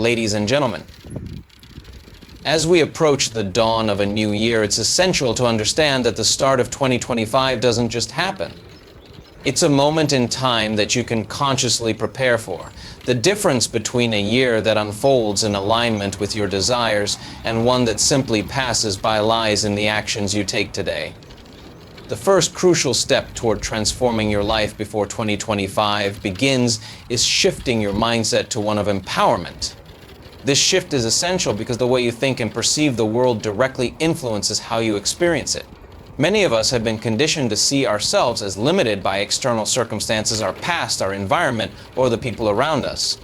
Ladies and gentlemen, as we approach the dawn of a new year, it's essential to understand that the start of 2025 doesn't just happen. It's a moment in time that you can consciously prepare for. The difference between a year that unfolds in alignment with your desires and one that simply passes by lies in the actions you take today. The first crucial step toward transforming your life before 2025 begins is shifting your mindset to one of empowerment. This shift is essential because the way you think and perceive the world directly influences how you experience it. Many of us have been conditioned to see ourselves as limited by external circumstances, our past, our environment, or the people around us.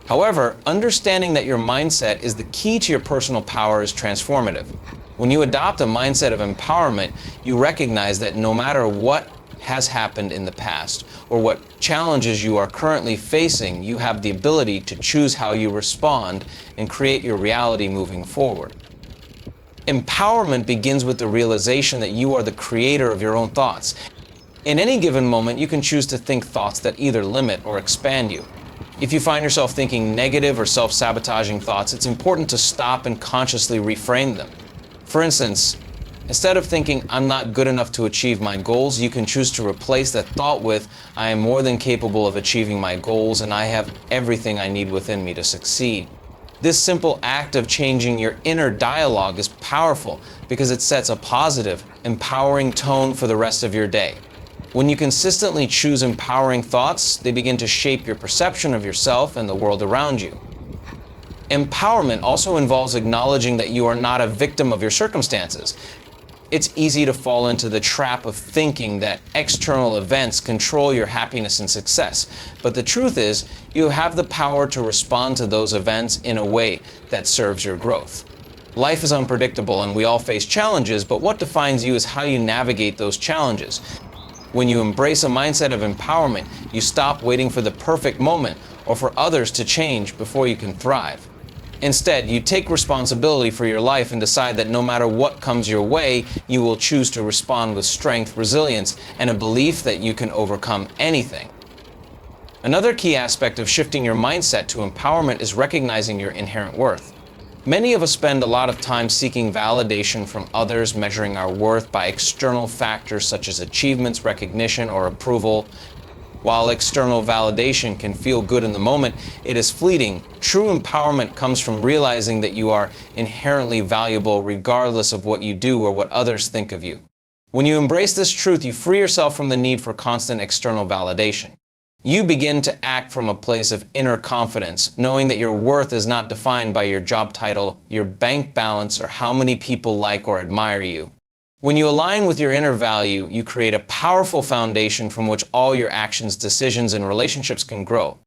However, understanding that your mindset is the key to your personal power is transformative. When you adopt a mindset of empowerment, you recognize that no matter what has happened in the past or what challenges you are currently facing, you have the ability to choose how you respond and create your reality moving forward. Empowerment begins with the realization that you are the creator of your own thoughts. In any given moment, you can choose to think thoughts that either limit or expand you. If you find yourself thinking negative or self-sabotaging thoughts, it's important to stop and consciously reframe them. For instance, instead of thinking, "I'm not good enough to achieve my goals," you can choose to replace that thought with, "I am more than capable of achieving my goals and I have everything I need within me to succeed." This simple act of changing your inner dialogue is powerful because it sets a positive, empowering tone for the rest of your day. When you consistently choose empowering thoughts, they begin to shape your perception of yourself and the world around you. Empowerment also involves acknowledging that you are not a victim of your circumstances. It's easy to fall into the trap of thinking that external events control your happiness and success. But the truth is, you have the power to respond to those events in a way that serves your growth. Life is unpredictable and we all face challenges, but what defines you is how you navigate those challenges. When you embrace a mindset of empowerment, you stop waiting for the perfect moment or for others to change before you can thrive. Instead, you take responsibility for your life and decide that no matter what comes your way, you will choose to respond with strength, resilience, and a belief that you can overcome anything. Another key aspect of shifting your mindset to empowerment is recognizing your inherent worth. Many of us spend a lot of time seeking validation from others, measuring our worth by external factors such as achievements, recognition, or approval. While external validation can feel good in the moment, it is fleeting. True empowerment comes from realizing that you are inherently valuable regardless of what you do or what others think of you. When you embrace this truth, you free yourself from the need for constant external validation. You begin to act from a place of inner confidence, knowing that your worth is not defined by your job title, your bank balance, or how many people like or admire you. When you align with your inner value, you create a powerful foundation from which all your actions, decisions, and relationships can grow.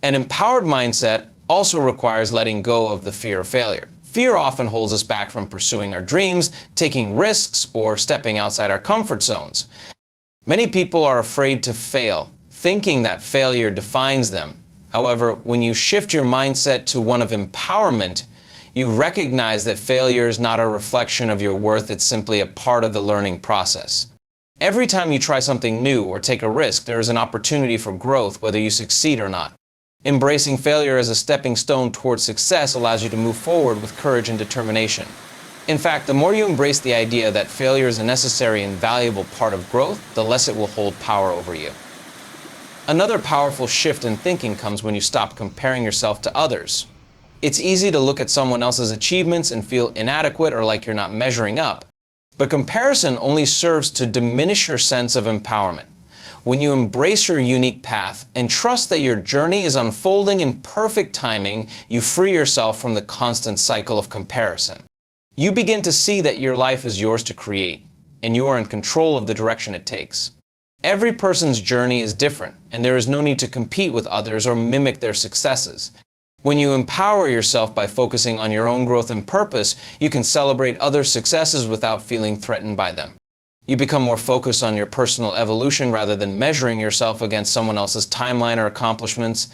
An empowered mindset also requires letting go of the fear of failure. Fear often holds us back from pursuing our dreams, taking risks, or stepping outside our comfort zones. Many people are afraid to fail, thinking that failure defines them. However, when you shift your mindset to one of empowerment, you recognize that failure is not a reflection of your worth, it's simply a part of the learning process. Every time you try something new or take a risk, there is an opportunity for growth, whether you succeed or not. Embracing failure as a stepping stone towards success allows you to move forward with courage and determination. In fact, the more you embrace the idea that failure is a necessary and valuable part of growth, the less it will hold power over you. Another powerful shift in thinking comes when you stop comparing yourself to others. It's easy to look at someone else's achievements and feel inadequate or like you're not measuring up. But comparison only serves to diminish your sense of empowerment. When you embrace your unique path and trust that your journey is unfolding in perfect timing, you free yourself from the constant cycle of comparison. You begin to see that your life is yours to create, and you are in control of the direction it takes. Every person's journey is different, and there is no need to compete with others or mimic their successes. When you empower yourself by focusing on your own growth and purpose, you can celebrate others' successes without feeling threatened by them. You become more focused on your personal evolution rather than measuring yourself against someone else's timeline or accomplishments.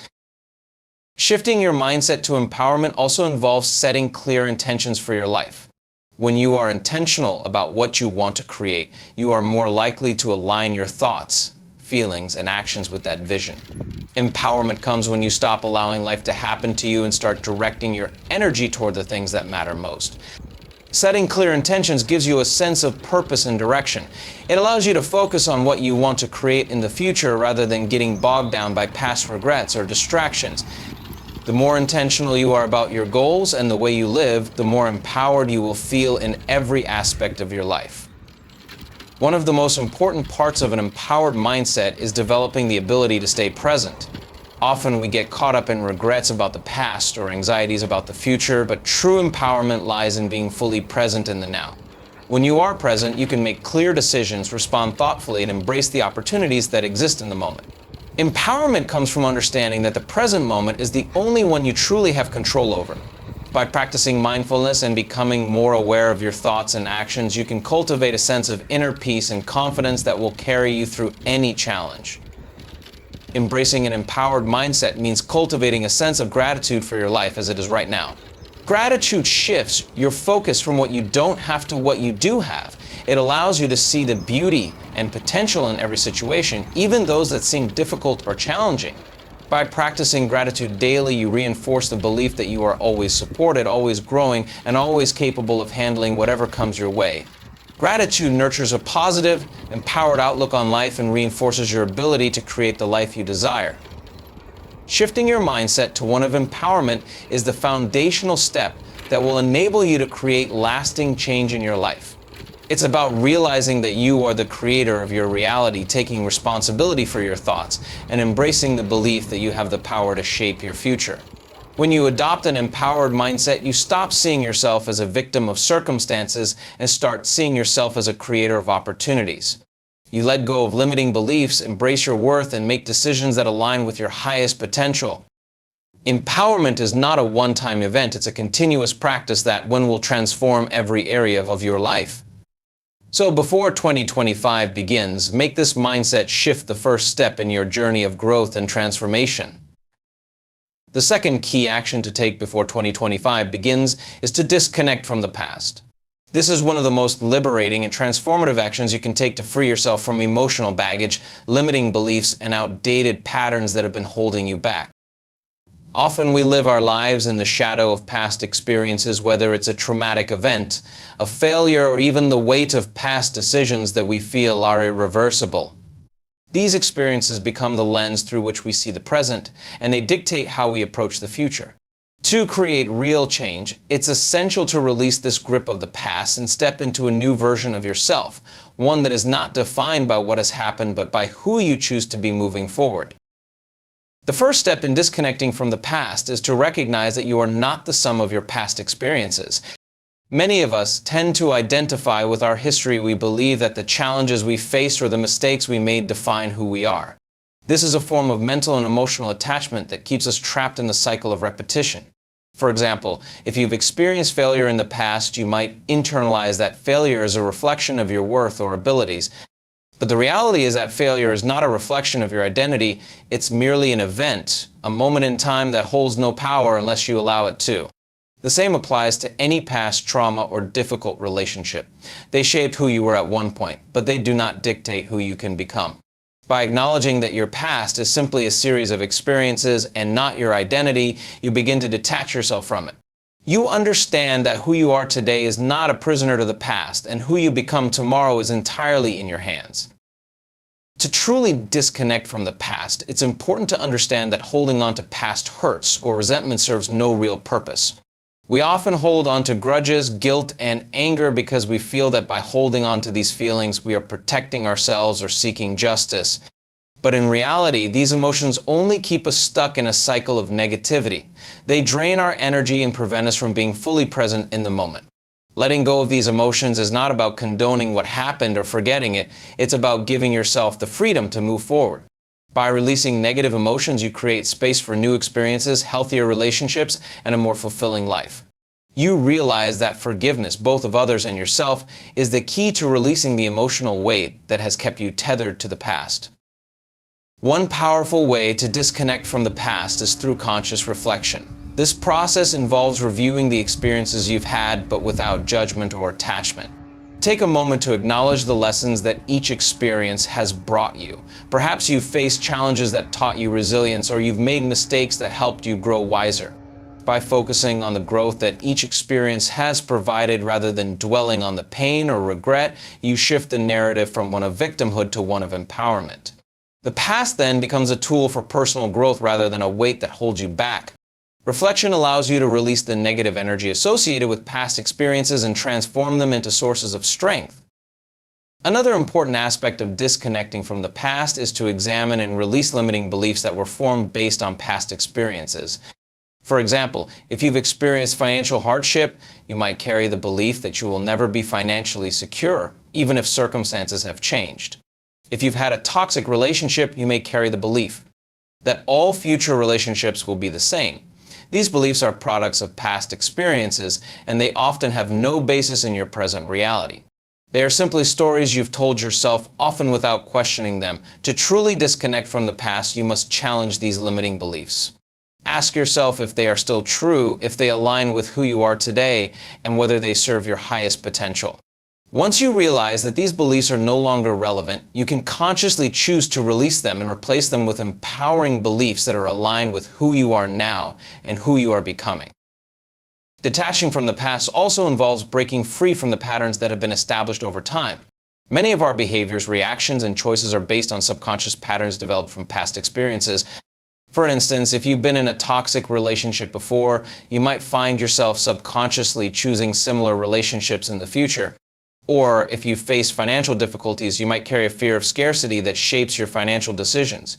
Shifting your mindset to empowerment also involves setting clear intentions for your life. When you are intentional about what you want to create, you are more likely to align your thoughts, feelings and actions with that vision. Empowerment comes when you stop allowing life to happen to you and start directing your energy toward the things that matter most. Setting clear intentions gives you a sense of purpose and direction. It allows you to focus on what you want to create in the future rather than getting bogged down by past regrets or distractions. The more intentional you are about your goals and the way you live, the more empowered you will feel in every aspect of your life. One of the most important parts of an empowered mindset is developing the ability to stay present. Often we get caught up in regrets about the past or anxieties about the future, but true empowerment lies in being fully present in the now. When you are present, you can make clear decisions, respond thoughtfully, and embrace the opportunities that exist in the moment. Empowerment comes from understanding that the present moment is the only one you truly have control over. By practicing mindfulness and becoming more aware of your thoughts and actions, you can cultivate a sense of inner peace and confidence that will carry you through any challenge. Embracing an empowered mindset means cultivating a sense of gratitude for your life as it is right now. Gratitude shifts your focus from what you don't have to what you do have. It allows you to see the beauty and potential in every situation, even those that seem difficult or challenging. By practicing gratitude daily, you reinforce the belief that you are always supported, always growing, and always capable of handling whatever comes your way. Gratitude nurtures a positive, empowered outlook on life and reinforces your ability to create the life you desire. Shifting your mindset to one of empowerment is the foundational step that will enable you to create lasting change in your life. It's about realizing that you are the creator of your reality, taking responsibility for your thoughts, and embracing the belief that you have the power to shape your future. When you adopt an empowered mindset, you stop seeing yourself as a victim of circumstances and start seeing yourself as a creator of opportunities. You let go of limiting beliefs, embrace your worth, and make decisions that align with your highest potential. Empowerment is not a one-time event. It's a continuous practice that will transform every area of your life. So before 2025 begins, make this mindset shift the first step in your journey of growth and transformation. The second key action to take before 2025 begins is to disconnect from the past. This is one of the most liberating and transformative actions you can take to free yourself from emotional baggage, limiting beliefs, and outdated patterns that have been holding you back. Often we live our lives in the shadow of past experiences, whether it's a traumatic event, a failure, or even the weight of past decisions that we feel are irreversible. These experiences become the lens through which we see the present, and they dictate how we approach the future. To create real change, it's essential to release this grip of the past and step into a new version of yourself, one that is not defined by what has happened, but by who you choose to be moving forward. The first step in disconnecting from the past is to recognize that you are not the sum of your past experiences. Many of us tend to identify with our history. We believe that the challenges we faced or the mistakes we made define who we are. This is a form of mental and emotional attachment that keeps us trapped in the cycle of repetition. For example, if you've experienced failure in the past, you might internalize that failure as a reflection of your worth or abilities. But the reality is that failure is not a reflection of your identity. It's merely an event, a moment in time that holds no power unless you allow it to. The same applies to any past trauma or difficult relationship. They shaped who you were at one point, but they do not dictate who you can become. By acknowledging that your past is simply a series of experiences and not your identity, you begin to detach yourself from it. You understand that who you are today is not a prisoner to the past, and who you become tomorrow is entirely in your hands. To truly disconnect from the past, it's important to understand that holding on to past hurts or resentment serves no real purpose. We often hold on to grudges, guilt, and anger because we feel that by holding on to these feelings, we are protecting ourselves or seeking justice. But in reality, these emotions only keep us stuck in a cycle of negativity. They drain our energy and prevent us from being fully present in the moment. Letting go of these emotions is not about condoning what happened or forgetting it. It's about giving yourself the freedom to move forward. By releasing negative emotions, you create space for new experiences, healthier relationships, and a more fulfilling life. You realize that forgiveness, both of others and yourself, is the key to releasing the emotional weight that has kept you tethered to the past. One powerful way to disconnect from the past is through conscious reflection. This process involves reviewing the experiences you've had, but without judgment or attachment. Take a moment to acknowledge the lessons that each experience has brought you. Perhaps you've faced challenges that taught you resilience, or you've made mistakes that helped you grow wiser. By focusing on the growth that each experience has provided rather than dwelling on the pain or regret, you shift the narrative from one of victimhood to one of empowerment. The past then becomes a tool for personal growth rather than a weight that holds you back. Reflection allows you to release the negative energy associated with past experiences and transform them into sources of strength. Another important aspect of disconnecting from the past is to examine and release limiting beliefs that were formed based on past experiences. For example, if you've experienced financial hardship, you might carry the belief that you will never be financially secure, even if circumstances have changed. If you've had a toxic relationship, you may carry the belief that all future relationships will be the same. These beliefs are products of past experiences, and they often have no basis in your present reality. They are simply stories you've told yourself, often without questioning them. To truly disconnect from the past, you must challenge these limiting beliefs. Ask yourself if they are still true, if they align with who you are today, and whether they serve your highest potential. Once you realize that these beliefs are no longer relevant, you can consciously choose to release them and replace them with empowering beliefs that are aligned with who you are now and who you are becoming. Detaching from the past also involves breaking free from the patterns that have been established over time. Many of our behaviors, reactions, and choices are based on subconscious patterns developed from past experiences. For instance, if you've been in a toxic relationship before, you might find yourself subconsciously choosing similar relationships in the future. Or if you face financial difficulties, you might carry a fear of scarcity that shapes your financial decisions.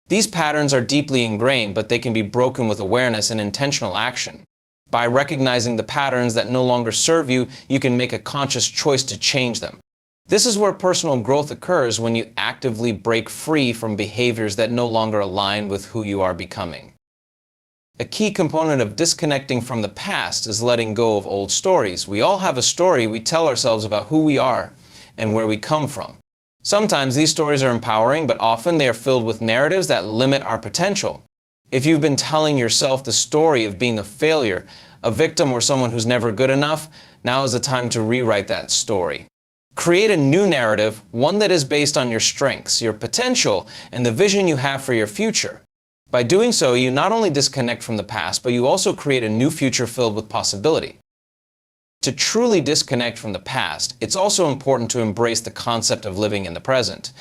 These patterns are deeply ingrained, but they can be broken with awareness and intentional action. By recognizing the patterns that no longer serve you, you can make a conscious choice to change them. This is where personal growth occurs, when you actively break free from behaviors that no longer align with who you are becoming. A key component of disconnecting from the past is letting go of old stories. We all have a story we tell ourselves about who we are and where we come from. Sometimes these stories are empowering, but often they are filled with narratives that limit our potential. If you've been telling yourself the story of being a failure, a victim, or someone who's never good enough, now is the time to rewrite that story. Create a new narrative, one that is based on your strengths, your potential, and the vision you have for your future. By doing so, you not only disconnect from the past, but you also create a new future filled with possibility. To truly disconnect from the past, it's also important to embrace the concept of living in the present.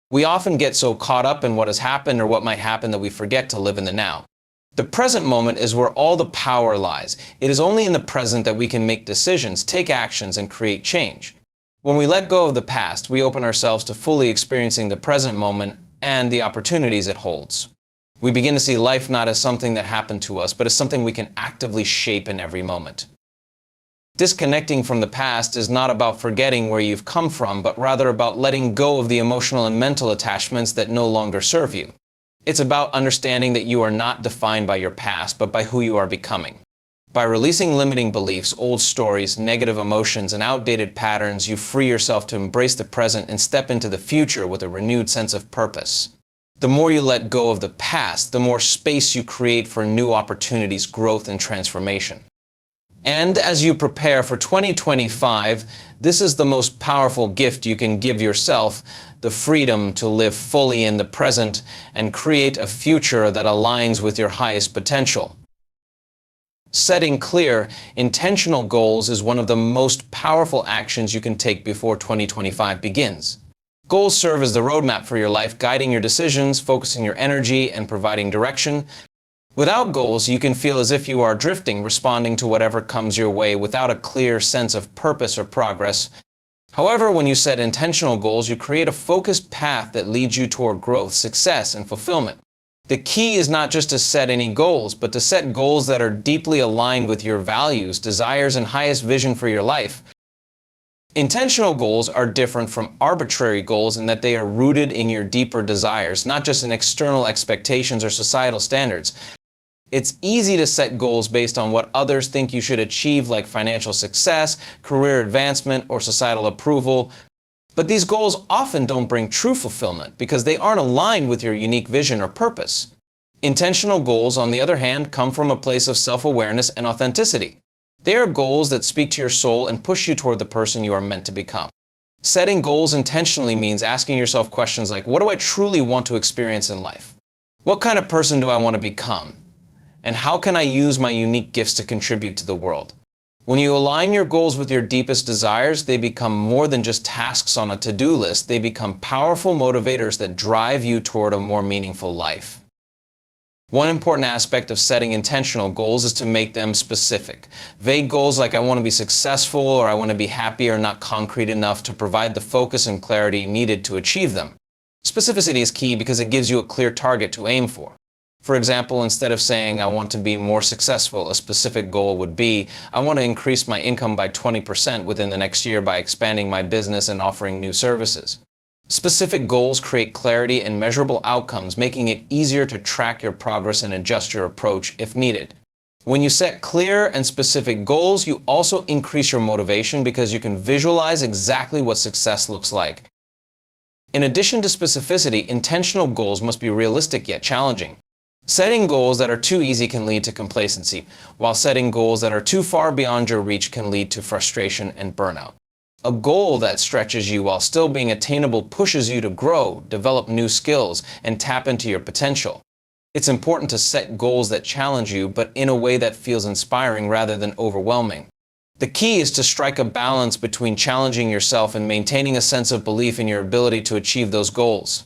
We often get so caught up in what has happened or what might happen that we forget to live in the now. The present moment is where all the power lies. It is only in the present that we can make decisions, take actions, and create change. When we let go of the past, we open ourselves to fully experiencing the present moment and the opportunities it holds. We begin to see life not as something that happened to us, but as something we can actively shape in every moment. Disconnecting from the past is not about forgetting where you've come from, but rather about letting go of the emotional and mental attachments that no longer serve you. It's about understanding that you are not defined by your past, but by who you are becoming. By releasing limiting beliefs, old stories, negative emotions, and outdated patterns, you free yourself to embrace the present and step into the future with a renewed sense of purpose. The more you let go of the past, the more space you create for new opportunities, growth, and transformation. And as you prepare for 2025, this is the most powerful gift you can give yourself: the freedom to live fully in the present and create a future that aligns with your highest potential. Setting clear, intentional goals is one of the most powerful actions you can take before 2025 begins. Goals serve as the roadmap for your life, guiding your decisions, focusing your energy, and providing direction. Without goals, you can feel as if you are drifting, responding to whatever comes your way without a clear sense of purpose or progress. However, when you set intentional goals, you create a focused path that leads you toward growth, success, and fulfillment. The key is not just to set any goals, but to set goals that are deeply aligned with your values, desires, and highest vision for your life. Intentional goals are different from arbitrary goals in that they are rooted in your deeper desires, not just in external expectations or societal standards. It's easy to set goals based on what others think you should achieve, like financial success, career advancement, or societal approval. But these goals often don't bring true fulfillment because they aren't aligned with your unique vision or purpose. Intentional goals, on the other hand, come from a place of self-awareness and authenticity. They are goals that speak to your soul and push you toward the person you are meant to become. Setting goals intentionally means asking yourself questions like, what do I truly want to experience in life? What kind of person do I want to become? And how can I use my unique gifts to contribute to the world? When you align your goals with your deepest desires, they become more than just tasks on a to-do list. They become powerful motivators that drive you toward a more meaningful life. One important aspect of setting intentional goals is to make them specific. Vague goals like I want to be successful or I want to be happy are not concrete enough to provide the focus and clarity needed to achieve them. Specificity is key because it gives you a clear target to aim for. For example, instead of saying I want to be more successful, a specific goal would be I want to increase my income by 20% within the next year by expanding my business and offering new services. Specific goals create clarity and measurable outcomes, making it easier to track your progress and adjust your approach if needed. When you set clear and specific goals, you also increase your motivation because you can visualize exactly what success looks like. In addition to specificity, intentional goals must be realistic yet challenging. Setting goals that are too easy can lead to complacency, while setting goals that are too far beyond your reach can lead to frustration and burnout. A goal that stretches you while still being attainable pushes you to grow, develop new skills, and tap into your potential. It's important to set goals that challenge you, but in a way that feels inspiring rather than overwhelming. The key is to strike a balance between challenging yourself and maintaining a sense of belief in your ability to achieve those goals.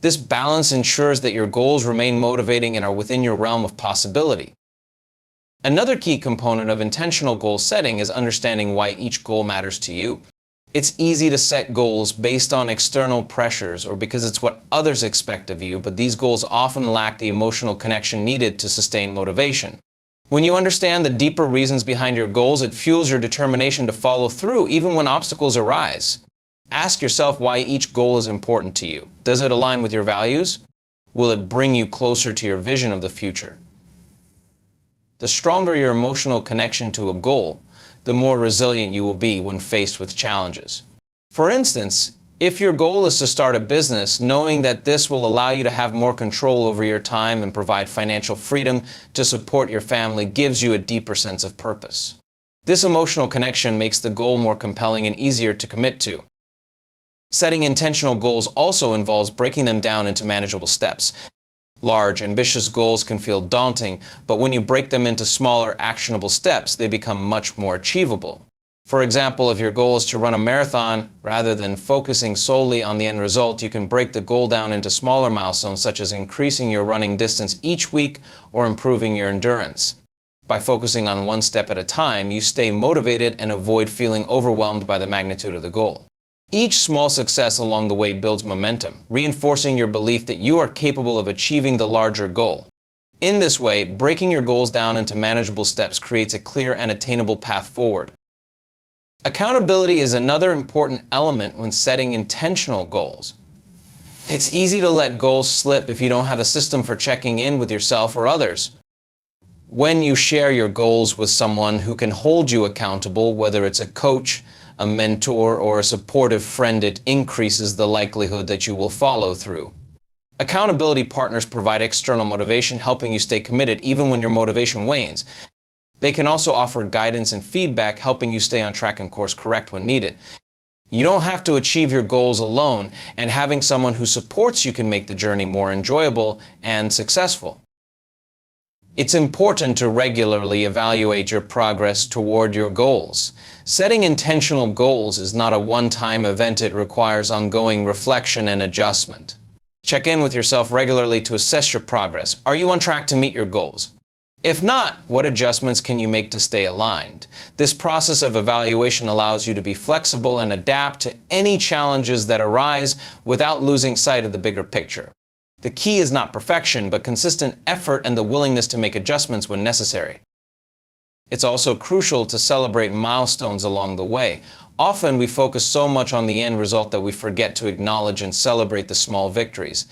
This balance ensures that your goals remain motivating and are within your realm of possibility. Another key component of intentional goal setting is understanding why each goal matters to you. It's easy to set goals based on external pressures or because it's what others expect of you, but these goals often lack the emotional connection needed to sustain motivation. When you understand the deeper reasons behind your goals, it fuels your determination to follow through even when obstacles arise. Ask yourself why each goal is important to you. Does it align with your values? Will it bring you closer to your vision of the future? The stronger your emotional connection to a goal, the more resilient you will be when faced with challenges. For instance, if your goal is to start a business, knowing that this will allow you to have more control over your time and provide financial freedom to support your family gives you a deeper sense of purpose. This emotional connection makes the goal more compelling and easier to commit to. Setting intentional goals also involves breaking them down into manageable steps. Large, ambitious goals can feel daunting, but when you break them into smaller, actionable steps, they become much more achievable. For example, if your goal is to run a marathon, rather than focusing solely on the end result, you can break the goal down into smaller milestones such as increasing your running distance each week or improving your endurance. By focusing on one step at a time, you stay motivated and avoid feeling overwhelmed by the magnitude of the goal. Each small success along the way builds momentum, reinforcing your belief that you are capable of achieving the larger goal. In this way, breaking your goals down into manageable steps creates a clear and attainable path forward. Accountability is another important element when setting intentional goals. It's easy to let goals slip if you don't have a system for checking in with yourself or others. When you share your goals with someone who can hold you accountable, whether it's a coach, a mentor, or a supportive friend, it increases the likelihood that you will follow through. Accountability partners provide external motivation, helping you stay committed even when your motivation wanes. They can also offer guidance and feedback, helping you stay on track and course correct when needed. You don't have to achieve your goals alone, and having someone who supports you can make the journey more enjoyable and successful. It's important to regularly evaluate your progress toward your goals. Setting intentional goals is not a one-time event. It requires ongoing reflection and adjustment. Check in with yourself regularly to assess your progress. Are you on track to meet your goals? If not, what adjustments can you make to stay aligned? This process of evaluation allows you to be flexible and adapt to any challenges that arise without losing sight of the bigger picture. The key is not perfection, but consistent effort and the willingness to make adjustments when necessary. It's also crucial to celebrate milestones along the way. Often we focus so much on the end result that we forget to acknowledge and celebrate the small victories.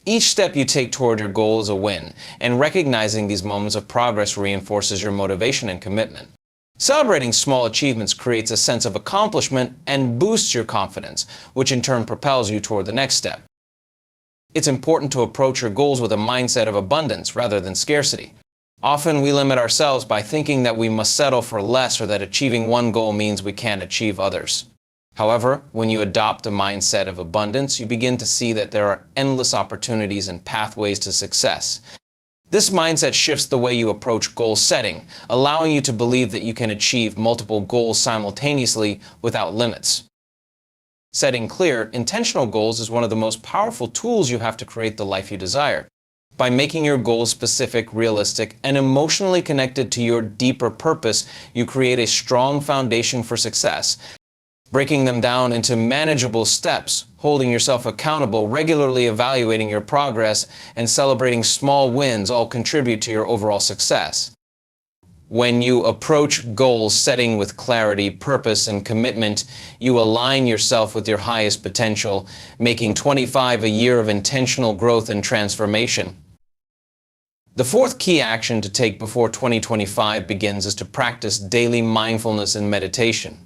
Each step you take toward your goal is a win, and recognizing these moments of progress reinforces your motivation and commitment. Celebrating small achievements creates a sense of accomplishment and boosts your confidence, which in turn propels you toward the next step. It's important to approach your goals with a mindset of abundance rather than scarcity. Often we limit ourselves by thinking that we must settle for less or that achieving one goal means we can't achieve others. However, when you adopt a mindset of abundance, you begin to see that there are endless opportunities and pathways to success. This mindset shifts the way you approach goal setting, allowing you to believe that you can achieve multiple goals simultaneously without limits. Setting clear, intentional goals is one of the most powerful tools you have to create the life you desire. By making your goals specific, realistic, and emotionally connected to your deeper purpose, you create a strong foundation for success. Breaking them down into manageable steps, holding yourself accountable, regularly evaluating your progress, and celebrating small wins all contribute to your overall success. When you approach goal setting with clarity, purpose, and commitment, you align yourself with your highest potential, making 25 a year of intentional growth and transformation. The fourth key action to take before 2025 begins is to practice daily mindfulness and meditation.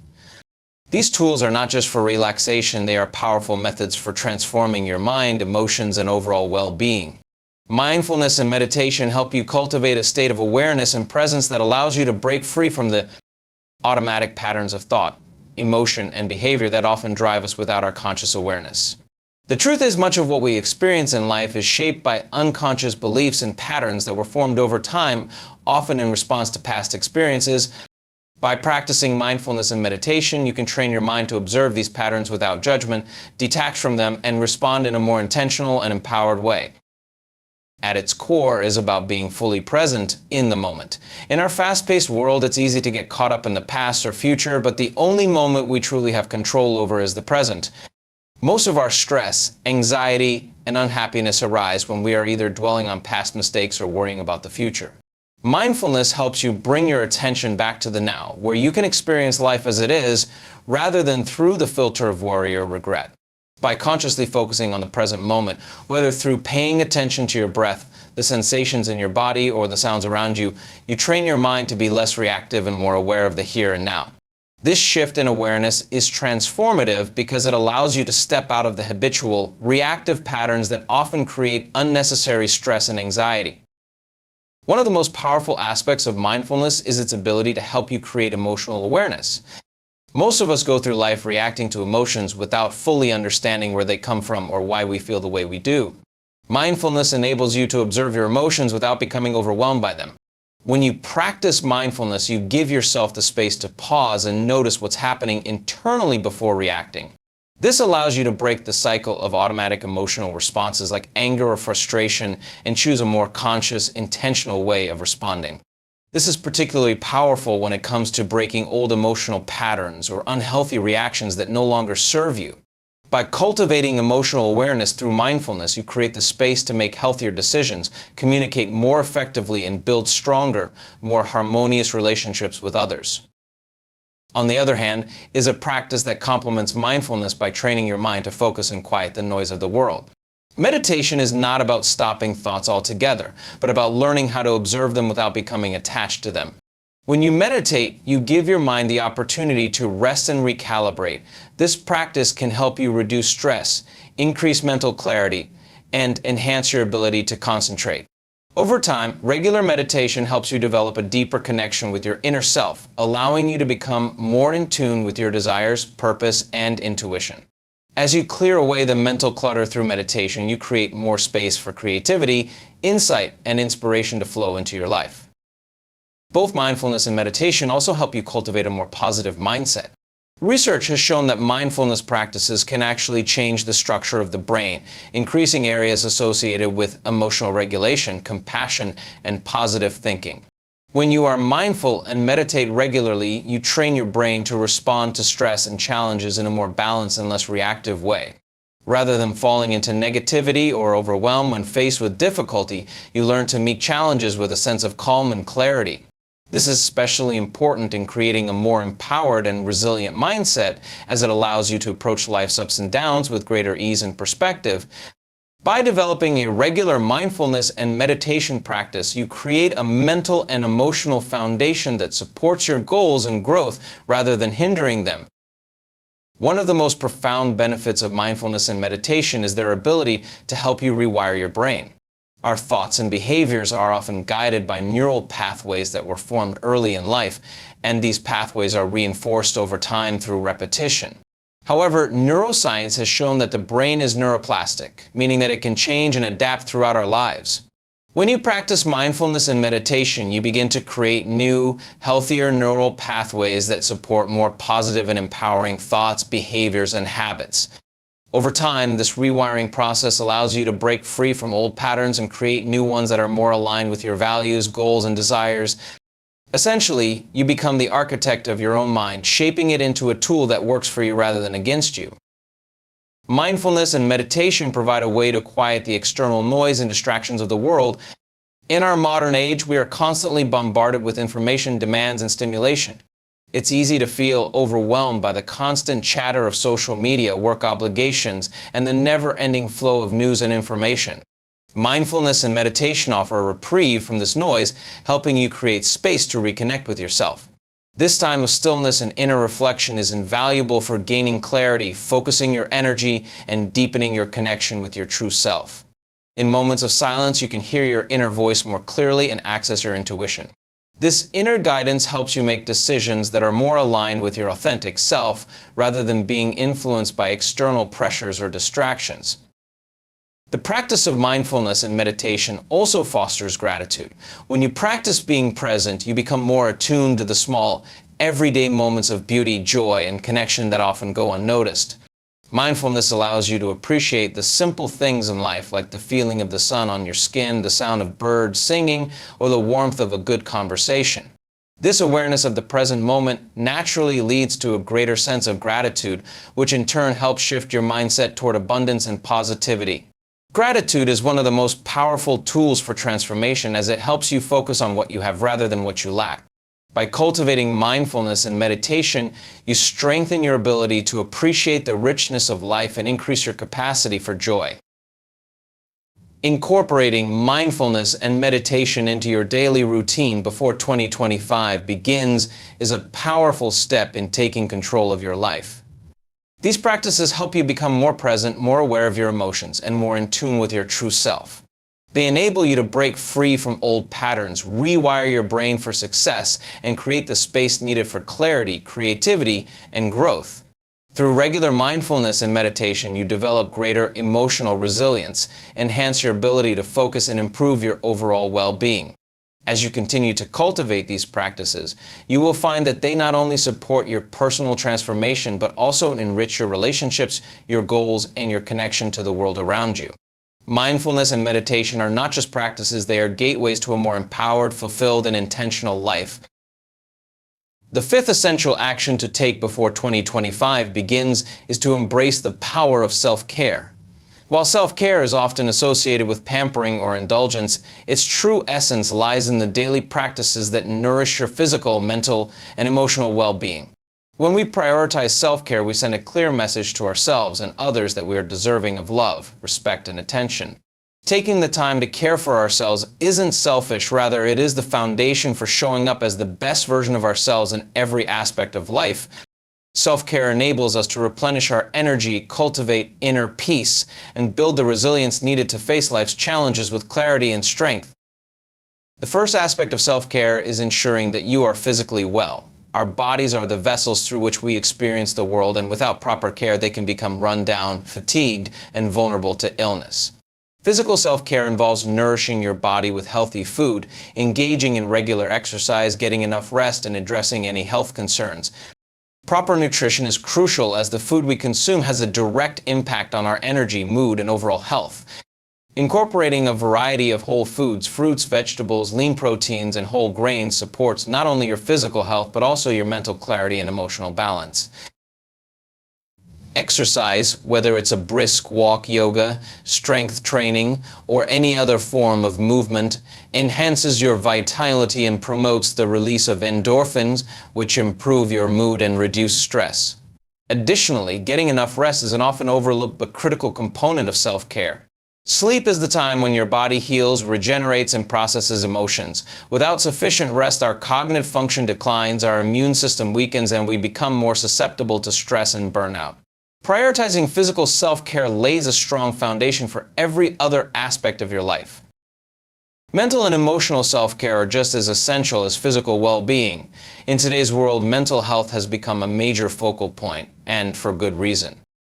These tools are not just for relaxation, they are powerful methods for transforming your mind, emotions, and overall well-being. Mindfulness and meditation help you cultivate a state of awareness and presence that allows you to break free from the automatic patterns of thought, emotion, and behavior that often drive us without our conscious awareness. The truth is, much of what we experience in life is shaped by unconscious beliefs and patterns that were formed over time, often in response to past experiences. By practicing mindfulness and meditation, you can train your mind to observe these patterns without judgment, detach from them, and respond in a more intentional and empowered way. At its core is about being fully present in the moment. In our fast-paced world, it's easy to get caught up in the past or future, but the only moment we truly have control over is the present. Most of our stress, anxiety, and unhappiness arise when we are either dwelling on past mistakes or worrying about the future. Mindfulness helps you bring your attention back to the now, where you can experience life as it is, rather than through the filter of worry or regret. By consciously focusing on the present moment, whether through paying attention to your breath, the sensations in your body, or the sounds around you, you train your mind to be less reactive and more aware of the here and now. This shift in awareness is transformative because it allows you to step out of the habitual, reactive patterns that often create unnecessary stress and anxiety. One of the most powerful aspects of mindfulness is its ability to help you create emotional awareness. Most of us go through life reacting to emotions without fully understanding where they come from or why we feel the way we do. Mindfulness enables you to observe your emotions without becoming overwhelmed by them. When you practice mindfulness, you give yourself the space to pause and notice what's happening internally before reacting. This allows you to break the cycle of automatic emotional responses like anger or frustration and choose a more conscious, intentional way of responding. This is particularly powerful when it comes to breaking old emotional patterns or unhealthy reactions that no longer serve you. By cultivating emotional awareness through mindfulness, you create the space to make healthier decisions, communicate more effectively, and build stronger, more harmonious relationships with others. On the other hand, is a practice that complements mindfulness by training your mind to focus and quiet the noise of the world. Meditation is not about stopping thoughts altogether, but about learning how to observe them without becoming attached to them. When you meditate, you give your mind the opportunity to rest and recalibrate. This practice can help you reduce stress, increase mental clarity, and enhance your ability to concentrate. Over time, regular meditation helps you develop a deeper connection with your inner self, allowing you to become more in tune with your desires, purpose, and intuition. As you clear away the mental clutter through meditation, you create more space for creativity, insight, and inspiration to flow into your life. Both mindfulness and meditation also help you cultivate a more positive mindset. Research has shown that mindfulness practices can actually change the structure of the brain, increasing areas associated with emotional regulation, compassion, and positive thinking. When you are mindful and meditate regularly, you train your brain to respond to stress and challenges in a more balanced and less reactive way. Rather than falling into negativity or overwhelm when faced with difficulty, you learn to meet challenges with a sense of calm and clarity. This is especially important in creating a more empowered and resilient mindset, as it allows you to approach life's ups and downs with greater ease and perspective. By developing a regular mindfulness and meditation practice, you create a mental and emotional foundation that supports your goals and growth rather than hindering them. One of the most profound benefits of mindfulness and meditation is their ability to help you rewire your brain. Our thoughts and behaviors are often guided by neural pathways that were formed early in life, and these pathways are reinforced over time through repetition. However, neuroscience has shown that the brain is neuroplastic, meaning that it can change and adapt throughout our lives. When you practice mindfulness and meditation, you begin to create new, healthier neural pathways that support more positive and empowering thoughts, behaviors, and habits. Over time, this rewiring process allows you to break free from old patterns and create new ones that are more aligned with your values, goals, and desires. Essentially, you become the architect of your own mind, shaping it into a tool that works for you rather than against you. Mindfulness and meditation provide a way to quiet the external noise and distractions of the world. In our modern age, we are constantly bombarded with information, demands, and stimulation. It's easy to feel overwhelmed by the constant chatter of social media, work obligations, and the never-ending flow of news and information. Mindfulness and meditation offer a reprieve from this noise, helping you create space to reconnect with yourself. This time of stillness and inner reflection is invaluable for gaining clarity, focusing your energy, and deepening your connection with your true self. In moments of silence, you can hear your inner voice more clearly and access your intuition. This inner guidance helps you make decisions that are more aligned with your authentic self, rather than being influenced by external pressures or distractions. The practice of mindfulness and meditation also fosters gratitude. When you practice being present, you become more attuned to the small, everyday moments of beauty, joy, and connection that often go unnoticed. Mindfulness allows you to appreciate the simple things in life, like the feeling of the sun on your skin, the sound of birds singing, or the warmth of a good conversation. This awareness of the present moment naturally leads to a greater sense of gratitude, which in turn helps shift your mindset toward abundance and positivity. Gratitude is one of the most powerful tools for transformation, as it helps you focus on what you have rather than what you lack. By cultivating mindfulness and meditation, you strengthen your ability to appreciate the richness of life and increase your capacity for joy. Incorporating mindfulness and meditation into your daily routine before 2025 begins is a powerful step in taking control of your life. These practices help you become more present, more aware of your emotions, and more in tune with your true self. They enable you to break free from old patterns, rewire your brain for success, and create the space needed for clarity, creativity, and growth. Through regular mindfulness and meditation, you develop greater emotional resilience, enhance your ability to focus, and improve your overall well-being. As you continue to cultivate these practices, you will find that they not only support your personal transformation, but also enrich your relationships, your goals, and your connection to the world around you. Mindfulness and meditation are not just practices, they are gateways to a more empowered, fulfilled, and intentional life. The fifth essential action to take before 2025 begins is to embrace the power of self-care. While self-care is often associated with pampering or indulgence, its true essence lies in the daily practices that nourish your physical, mental, and emotional well-being. When we prioritize self-care, we send a clear message to ourselves and others that we are deserving of love, respect, and attention. Taking the time to care for ourselves isn't selfish, rather it is the foundation for showing up as the best version of ourselves in every aspect of life. Self-care enables us to replenish our energy, cultivate inner peace, and build the resilience needed to face life's challenges with clarity and strength. The first aspect of self-care is ensuring that you are physically well. Our bodies are the vessels through which we experience the world, and without proper care, they can become run down, fatigued, and vulnerable to illness. Physical self-care involves nourishing your body with healthy food, engaging in regular exercise, getting enough rest, and addressing any health concerns. Proper nutrition is crucial, as the food we consume has a direct impact on our energy, mood, and overall health. Incorporating a variety of whole foods, fruits, vegetables, lean proteins, and whole grains supports not only your physical health, but also your mental clarity and emotional balance. Exercise, whether it's a brisk walk, yoga, strength training, or any other form of movement, enhances your vitality and promotes the release of endorphins, which improve your mood and reduce stress. Additionally, getting enough rest is an often overlooked but critical component of self-care. Sleep is the time when your body heals, regenerates, and processes emotions. Without sufficient rest, our cognitive function declines, our immune system weakens, and we become more susceptible to stress and burnout. Prioritizing physical self-care lays a strong foundation for every other aspect of your life. Mental and emotional self-care are just as essential as physical well-being. In today's world, mental health has become a major focal point, and for good reason.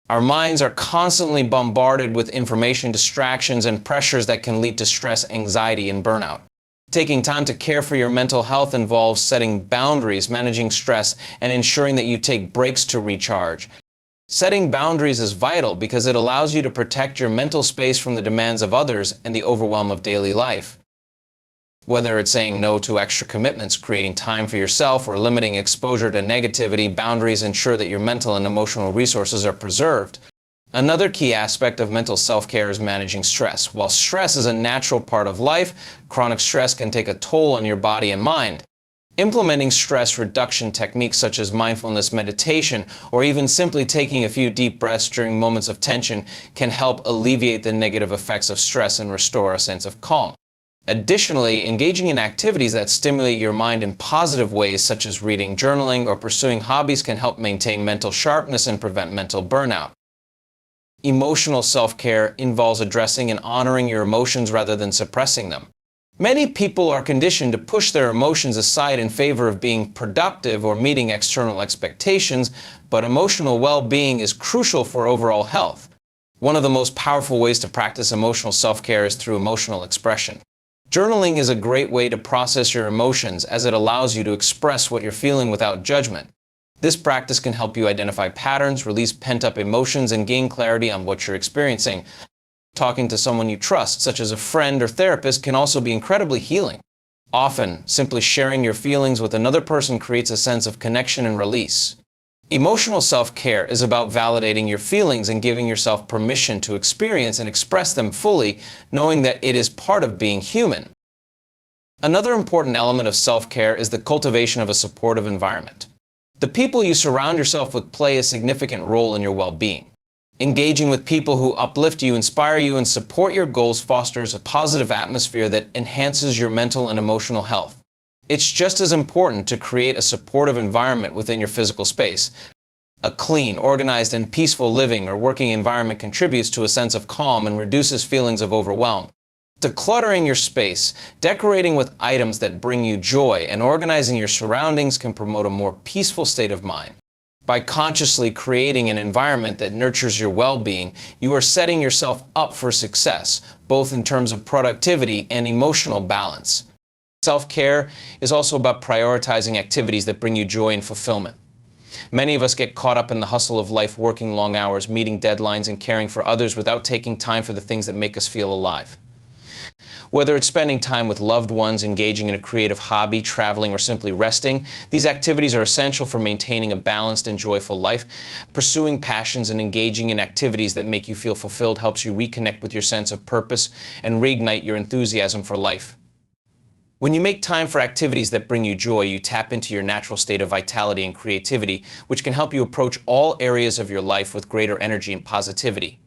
Our minds are constantly bombarded with information, distractions, and pressures that can lead to stress, anxiety, and burnout. Taking time to care for your mental health involves setting boundaries, managing stress, and ensuring that you take breaks to recharge. Setting boundaries is vital because it allows you to protect your mental space from the demands of others and the overwhelm of daily life. Whether it's saying no to extra commitments, creating time for yourself, or limiting exposure to negativity, boundaries ensure that your mental and emotional resources are preserved. Another key aspect of mental self-care is managing stress. While stress is a natural part of life, chronic stress can take a toll on your body and mind. Implementing stress reduction techniques such as mindfulness meditation, or even simply taking a few deep breaths during moments of tension, can help alleviate the negative effects of stress and restore a sense of calm. Additionally, engaging in activities that stimulate your mind in positive ways, such as reading, journaling, or pursuing hobbies, can help maintain mental sharpness and prevent mental burnout. Emotional self-care involves addressing and honoring your emotions rather than suppressing them. Many people are conditioned to push their emotions aside in favor of being productive or meeting external expectations, but emotional well-being is crucial for overall health. One of the most powerful ways to practice emotional self-care is through emotional expression. Journaling is a great way to process your emotions, as it allows you to express what you're feeling without judgment. This practice can help you identify patterns, release pent-up emotions, and gain clarity on what you're experiencing. Talking to someone you trust, such as a friend or therapist, can also be incredibly healing. Often, simply sharing your feelings with another person creates a sense of connection and release. Emotional self-care is about validating your feelings and giving yourself permission to experience and express them fully, knowing that it is part of being human. Another important element of self-care is the cultivation of a supportive environment. The people you surround yourself with play a significant role in your well-being. Engaging with people who uplift you, inspire you, and support your goals fosters a positive atmosphere that enhances your mental and emotional health. It's just as important to create a supportive environment within your physical space. A clean, organized, and peaceful living or working environment contributes to a sense of calm and reduces feelings of overwhelm. Decluttering your space, decorating with items that bring you joy, and organizing your surroundings can promote a more peaceful state of mind. By consciously creating an environment that nurtures your well-being, you are setting yourself up for success, both in terms of productivity and emotional balance. Self-care is also about prioritizing activities that bring you joy and fulfillment. Many of us get caught up in the hustle of life, working long hours, meeting deadlines, and caring for others without taking time for the things that make us feel alive. Whether it's spending time with loved ones, engaging in a creative hobby, traveling, or simply resting, these activities are essential for maintaining a balanced and joyful life. Pursuing passions and engaging in activities that make you feel fulfilled helps you reconnect with your sense of purpose and reignite your enthusiasm for life. When you make time for activities that bring you joy, you tap into your natural state of vitality and creativity, which can help you approach all areas of your life with greater energy and positivity.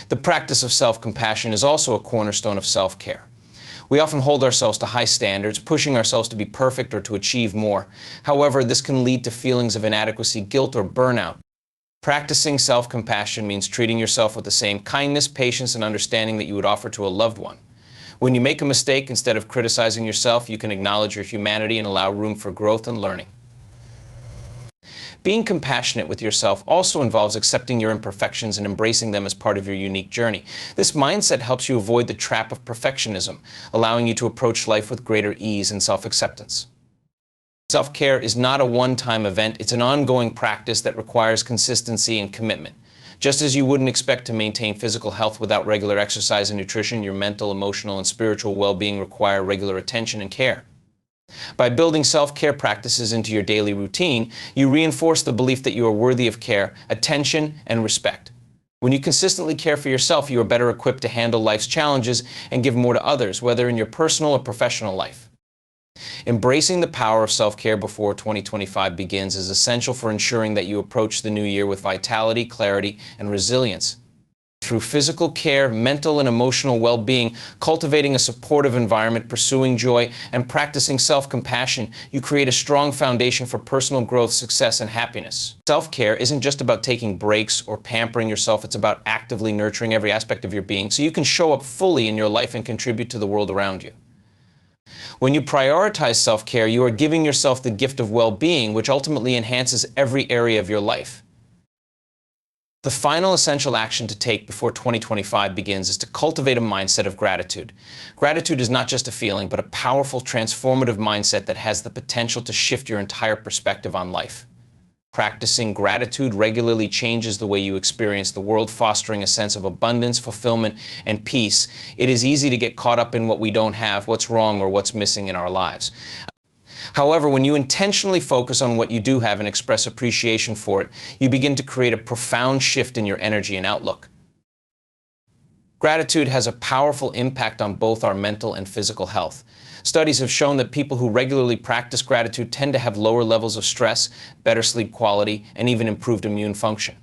The practice of self-compassion is also a cornerstone of self-care. We often hold ourselves to high standards, pushing ourselves to be perfect or to achieve more. However, this can lead to feelings of inadequacy, guilt, or burnout. Practicing self-compassion means treating yourself with the same kindness, patience, and understanding that you would offer to a loved one. When you make a mistake, instead of criticizing yourself, you can acknowledge your humanity and allow room for growth and learning. Being compassionate with yourself also involves accepting your imperfections and embracing them as part of your unique journey. This mindset helps you avoid the trap of perfectionism, allowing you to approach life with greater ease and self-acceptance. Self-care is not a one-time event. It's an ongoing practice that requires consistency and commitment. Just as you wouldn't expect to maintain physical health without regular exercise and nutrition, your mental, emotional, and spiritual well-being require regular attention and care. By building self-care practices into your daily routine, you reinforce the belief that you are worthy of care, attention, and respect. When you consistently care for yourself, you are better equipped to handle life's challenges and give more to others, whether in your personal or professional life. Embracing the power of self-care before 2025 begins is essential for ensuring that you approach the new year with vitality, clarity, and resilience. through physical care, mental and emotional well-being, cultivating a supportive environment, pursuing joy, and practicing self-compassion, you create a strong foundation for personal growth, success, and happiness. Self-care isn't just about taking breaks or pampering yourself. It's about actively nurturing every aspect of your being so you can show up fully in your life and contribute to the world around you. When you prioritize self-care, you are giving yourself the gift of well-being, which ultimately enhances every area of your life. The final essential action to take before 2025 begins is to cultivate a mindset of gratitude. Gratitude is not just a feeling, but a powerful, transformative mindset that has the potential to shift your entire perspective on life. Practicing gratitude regularly changes the way you experience the world, fostering a sense of abundance, fulfillment, and peace. It is easy to get caught up in what we don't have, what's wrong, or what's missing in our lives. However, when you intentionally focus on what you do have and express appreciation for it, you begin to create a profound shift in your energy and outlook. Gratitude has a powerful impact on both our mental and physical health. Studies have shown that people who regularly practice gratitude tend to have lower levels of stress, better sleep quality, and even improved immune function.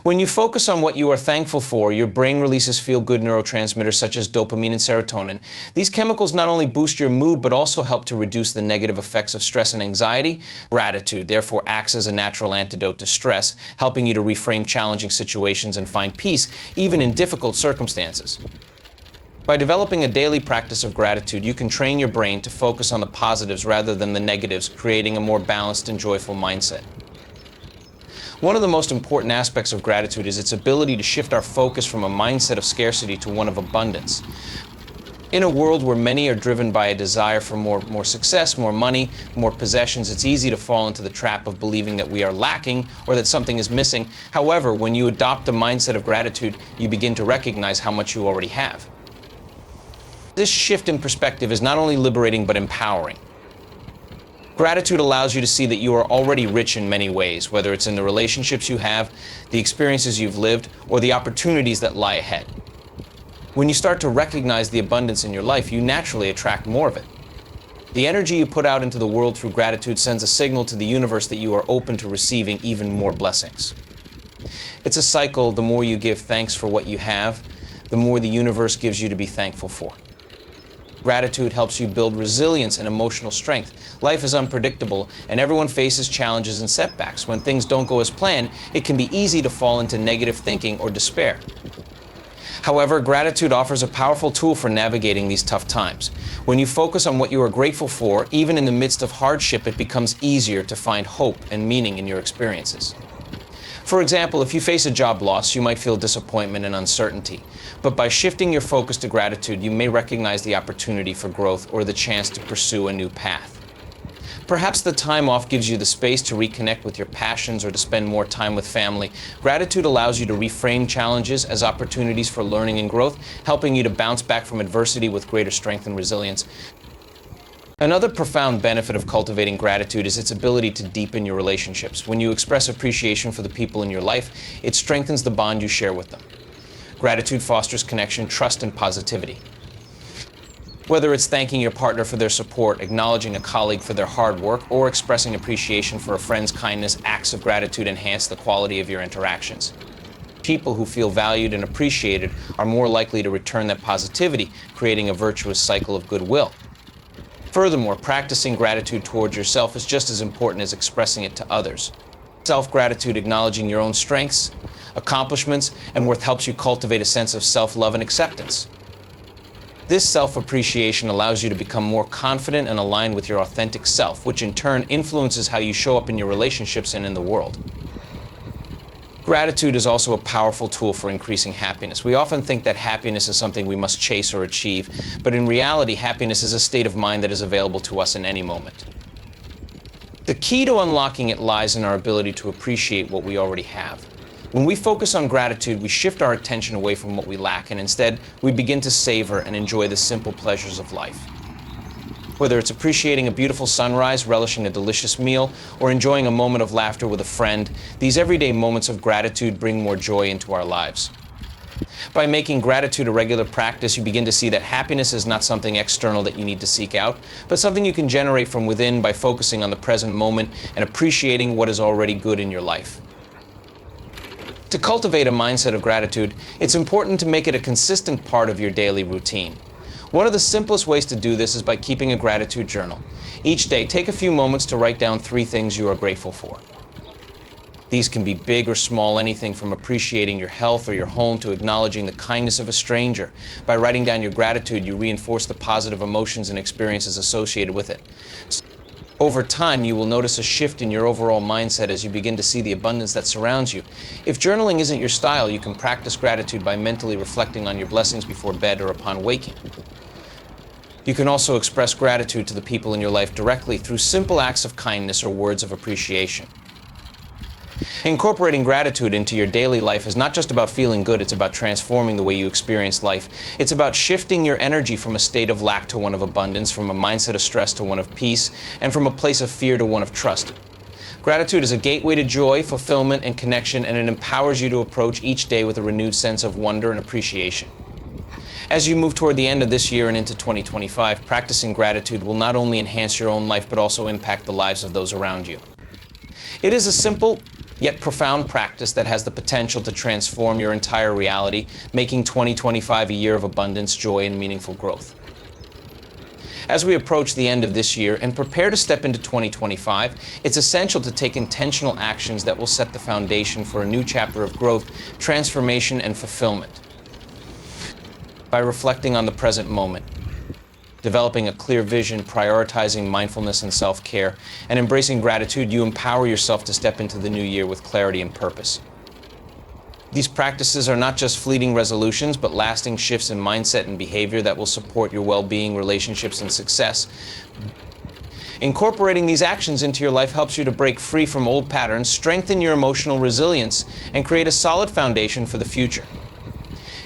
When you focus on what you are thankful for, your brain releases feel-good neurotransmitters such as dopamine and serotonin. These chemicals not only boost your mood, but also help to reduce the negative effects of stress and anxiety. Gratitude, therefore, acts as a natural antidote to stress, helping you to reframe challenging situations and find peace, even in difficult circumstances. By developing a daily practice of gratitude, you can train your brain to focus on the positives rather than the negatives, creating a more balanced and joyful mindset. One of the most important aspects of gratitude is its ability to shift our focus from a mindset of scarcity to one of abundance. In a world where many are driven by a desire for more success, more money, more possessions, it's easy to fall into the trap of believing that we are lacking or that something is missing. However, when you adopt a mindset of gratitude, you begin to recognize how much you already have. This shift in perspective is not only liberating but empowering. Gratitude allows you to see that you are already rich in many ways, whether it's in the relationships you have, the experiences you've lived, or the opportunities that lie ahead. When you start to recognize the abundance in your life, you naturally attract more of it. The energy you put out into the world through gratitude sends a signal to the universe that you are open to receiving even more blessings. It's a cycle. The more you give thanks for what you have, the more the universe gives you to be thankful for. Gratitude helps you build resilience and emotional strength. Life is unpredictable, and everyone faces challenges and setbacks. When things don't go as planned, it can be easy to fall into negative thinking or despair. However, gratitude offers a powerful tool for navigating these tough times. When you focus on what you are grateful for, even in the midst of hardship, it becomes easier to find hope and meaning in your experiences. For example, if you face a job loss, you might feel disappointment and uncertainty. But by shifting your focus to gratitude, you may recognize the opportunity for growth or the chance to pursue a new path. Perhaps the time off gives you the space to reconnect with your passions or to spend more time with family. Gratitude allows you to reframe challenges as opportunities for learning and growth, helping you to bounce back from adversity with greater strength and resilience. Another profound benefit of cultivating gratitude is its ability to deepen your relationships. When you express appreciation for the people in your life, it strengthens the bond you share with them. Gratitude fosters connection, trust, and positivity. Whether it's thanking your partner for their support, acknowledging a colleague for their hard work, or expressing appreciation for a friend's kindness, acts of gratitude enhance the quality of your interactions. People who feel valued and appreciated are more likely to return that positivity, creating a virtuous cycle of goodwill. Furthermore, practicing gratitude towards yourself is just as important as expressing it to others. Self-gratitude, acknowledging your own strengths, accomplishments, and worth helps you cultivate a sense of self-love and acceptance. This self-appreciation allows you to become more confident and aligned with your authentic self, which in turn influences how you show up in your relationships and in the world. Gratitude is also a powerful tool for increasing happiness. We often think that happiness is something we must chase or achieve, but in reality, happiness is a state of mind that is available to us in any moment. The key to unlocking it lies in our ability to appreciate what we already have. When we focus on gratitude, we shift our attention away from what we lack, and instead, we begin to savor and enjoy the simple pleasures of life. Whether it's appreciating a beautiful sunrise, relishing a delicious meal, or enjoying a moment of laughter with a friend, these everyday moments of gratitude bring more joy into our lives. By making gratitude a regular practice, you begin to see that happiness is not something external that you need to seek out, but something you can generate from within by focusing on the present moment and appreciating what is already good in your life. To cultivate a mindset of gratitude, it's important to make it a consistent part of your daily routine. One of the simplest ways to do this is by keeping a gratitude journal. Each day, take a few moments to write down 3 things you are grateful for. These can be big or small, anything from appreciating your health or your home to acknowledging the kindness of a stranger. By writing down your gratitude, you reinforce the positive emotions and experiences associated with it. Over time, you will notice a shift in your overall mindset as you begin to see the abundance that surrounds you. If journaling isn't your style, you can practice gratitude by mentally reflecting on your blessings before bed or upon waking. You can also express gratitude to the people in your life directly through simple acts of kindness or words of appreciation. Incorporating gratitude into your daily life is not just about feeling good, it's about transforming the way you experience life. It's about shifting your energy from a state of lack to one of abundance, from a mindset of stress to one of peace, and from a place of fear to one of trust. Gratitude is a gateway to joy, fulfillment, and connection, and it empowers you to approach each day with a renewed sense of wonder and appreciation. As you move toward the end of this year and into 2025, practicing gratitude will not only enhance your own life, but also impact the lives of those around you. It is a simple, yet profound practice that has the potential to transform your entire reality, making 2025 a year of abundance, joy, and meaningful growth. As we approach the end of this year and prepare to step into 2025, it's essential to take intentional actions that will set the foundation for a new chapter of growth, transformation, and fulfillment. By reflecting on the present moment, developing a clear vision, prioritizing mindfulness and self-care, and embracing gratitude, you empower yourself to step into the new year with clarity and purpose. These practices are not just fleeting resolutions, but lasting shifts in mindset and behavior that will support your well-being, relationships, and success. Incorporating these actions into your life helps you to break free from old patterns, strengthen your emotional resilience, and create a solid foundation for the future.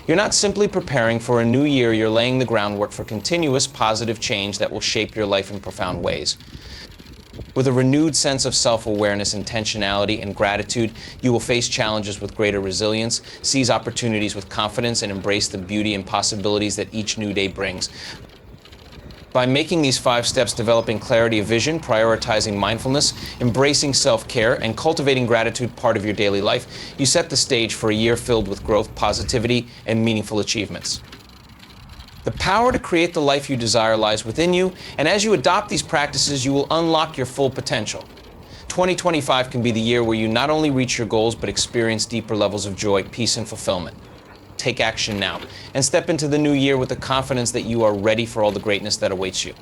You're not simply preparing for a new year, you're laying the groundwork for continuous positive change that will shape your life in profound ways. With a renewed sense of self-awareness, intentionality, and gratitude, you will face challenges with greater resilience, seize opportunities with confidence, and embrace the beauty and possibilities that each new day brings. By making these 5 steps, developing clarity of vision, prioritizing mindfulness, embracing self-care, and cultivating gratitude part of your daily life, you set the stage for a year filled with growth, positivity, and meaningful achievements. The power to create the life you desire lies within you, and as you adopt these practices, you will unlock your full potential. 2025 can be the year where you not only reach your goals, but experience deeper levels of joy, peace, and fulfillment. Take action now and step into the new year with the confidence that you are ready for all the greatness that awaits you.